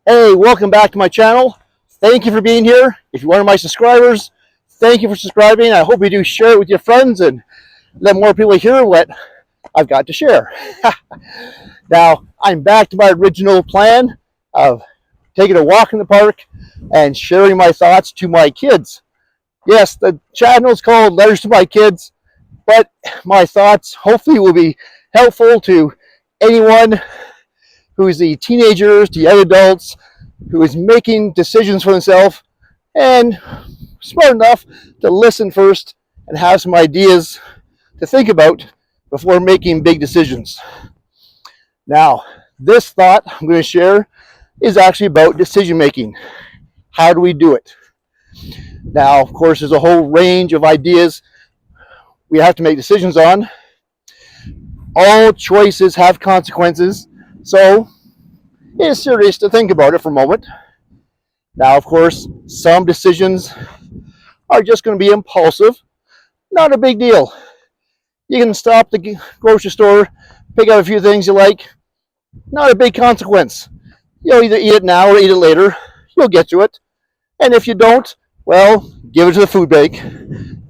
Hey, welcome back to my channel. Thank you for being here. If you're one of my subscribers, thank you for subscribing. I hope you do share it with your friends and let more people hear what I've got to share. Now, I'm back to my original plan of taking a walk in the park and sharing my thoughts to my kids. Yes, the channel is called Letters to My Kids, but my thoughts hopefully will be helpful to anyone who is the teenagers, the young adults, who is making decisions for themselves and smart enough to listen first and have some ideas to think about before making big decisions. Now, this thought I'm going to share is actually about decision making. How do we do it? Now, of course, there's a whole range of ideas we have to make decisions on. All choices have consequences, so it's serious to think about it for a moment. Now, of course, some decisions are just going to be impulsive. Not a big deal. You can stop the grocery store, pick out a few things you like. Not a big consequence. You'll either eat it now or eat it later. You'll get to it. And if you don't, well, give it to the food bank.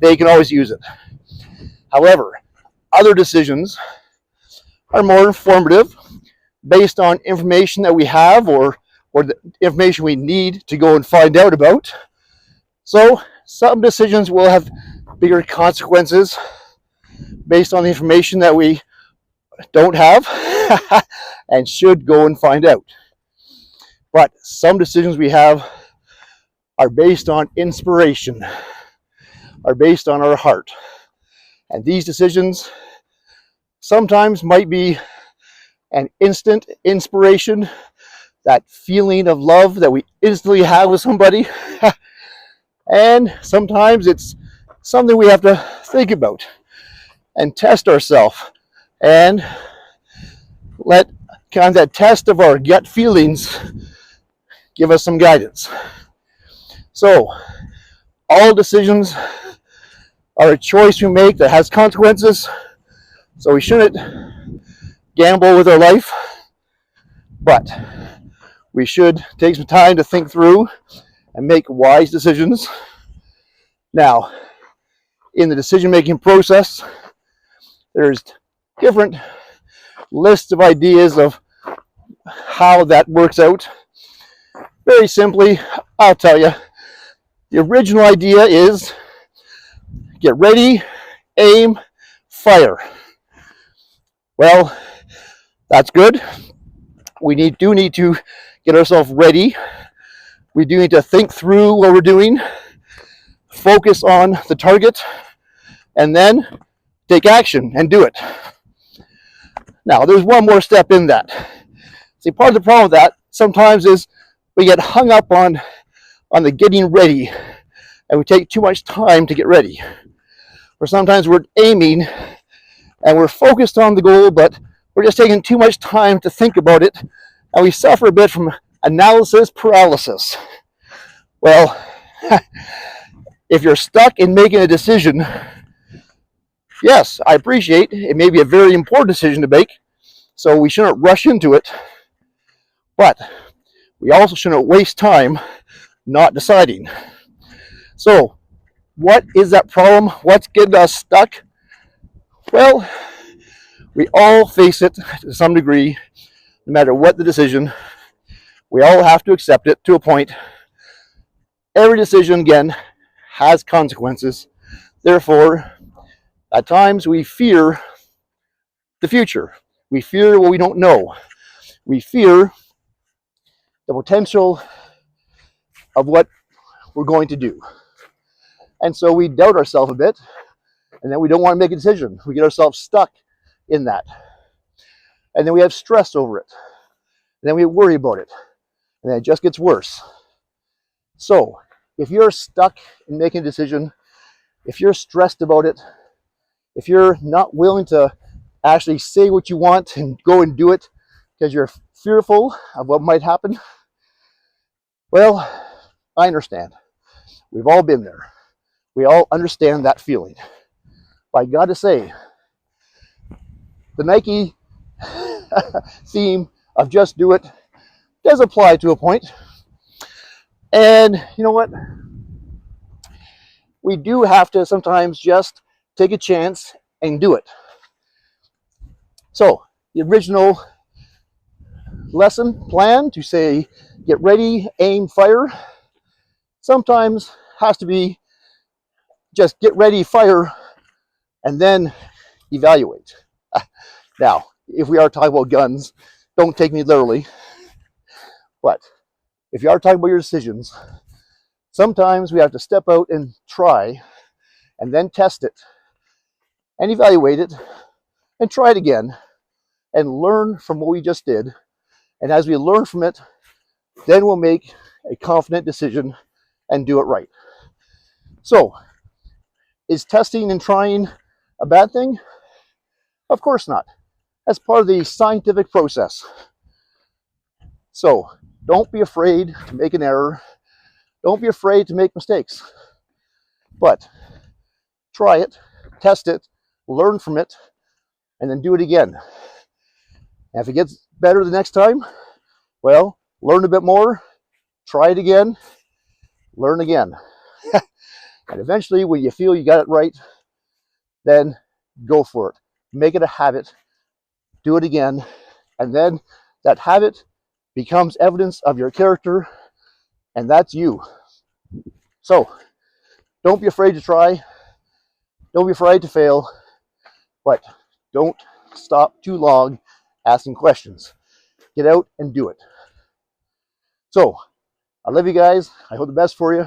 They can always use it. However, other decisions are more informative based on information that we have or the information we need to go and find out about. So some decisions will have bigger consequences based on the information that we don't have and should go and find out. But some decisions we have are based on inspiration, are based on our heart. And these decisions sometimes might be an instant inspiration, that feeling of love that we instantly have with somebody. And sometimes it's something we have to think about and test ourselves and let kind of that test of our gut feelings give us some guidance. So, all decisions are a choice we make that has consequences, so we shouldn't gamble with our life, but we should take some time to think through and make wise decisions. Now, in the decision-making process, there's different lists of ideas of how that works out. Very simply, I'll tell you, the original idea is get ready, aim, fire. Well, that's good. We do need to get ourselves ready. We do need to think through what we're doing, focus on the target, and then take action and do it. Now, there's one more step in that. See, part of the problem with that sometimes is we get hung up on the getting ready, and we take too much time to get ready. Or sometimes we're aiming and we're focused on the goal, but we're just taking too much time to think about it, and we suffer a bit from analysis paralysis. Well, if you're stuck in making a decision, yes, I appreciate it may be a very important decision to make, so we shouldn't rush into it, but we also shouldn't waste time not deciding. So, what is that problem? What's getting us stuck? Well, we all face it to some degree, no matter what the decision. We all have to accept it to a point. Every decision, again, has consequences. Therefore, at times we fear the future. We fear what we don't know. We fear the potential of what we're going to do. And so we doubt ourselves a bit, and then we don't want to make a decision. We get ourselves stuck in that. And then we have stress over it. And then we worry about it. And then it just gets worse. So, if you're stuck in making a decision, if you're stressed about it, if you're not willing to actually say what you want and go and do it because you're fearful of what might happen, well, I understand. We've all been there. We all understand that feeling. But I got to say, the Nike theme of just do it does apply to a point. And you know what? We do have to sometimes just take a chance and do it. So the original lesson plan to say, get ready, aim, fire, sometimes has to be just get ready, fire, and then evaluate. Now, if we are talking about guns, don't take me literally, but if you are talking about your decisions, sometimes we have to step out and try, and then test it, and evaluate it, and try it again, and learn from what we just did. And as we learn from it, then we'll make a confident decision and do it right. So, is testing and trying a bad thing? Of course not. That's part of the scientific process. So, don't be afraid to make an error. Don't be afraid to make mistakes. But try it, test it, learn from it, and then do it again. And if it gets better the next time, well, learn a bit more, try it again, learn again. And eventually, when you feel you got it right, then go for it. Make it a habit. Do it again. And then that habit becomes evidence of your character, and that's you. So, don't be afraid to try. Don't be afraid to fail. But don't stop too long asking questions. Get out and do it. So, I love you guys. I hope the best for you.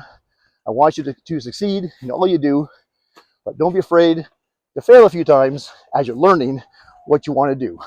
I want you to succeed in all you do, but don't be afraid to fail a few times as you're learning what you want to do.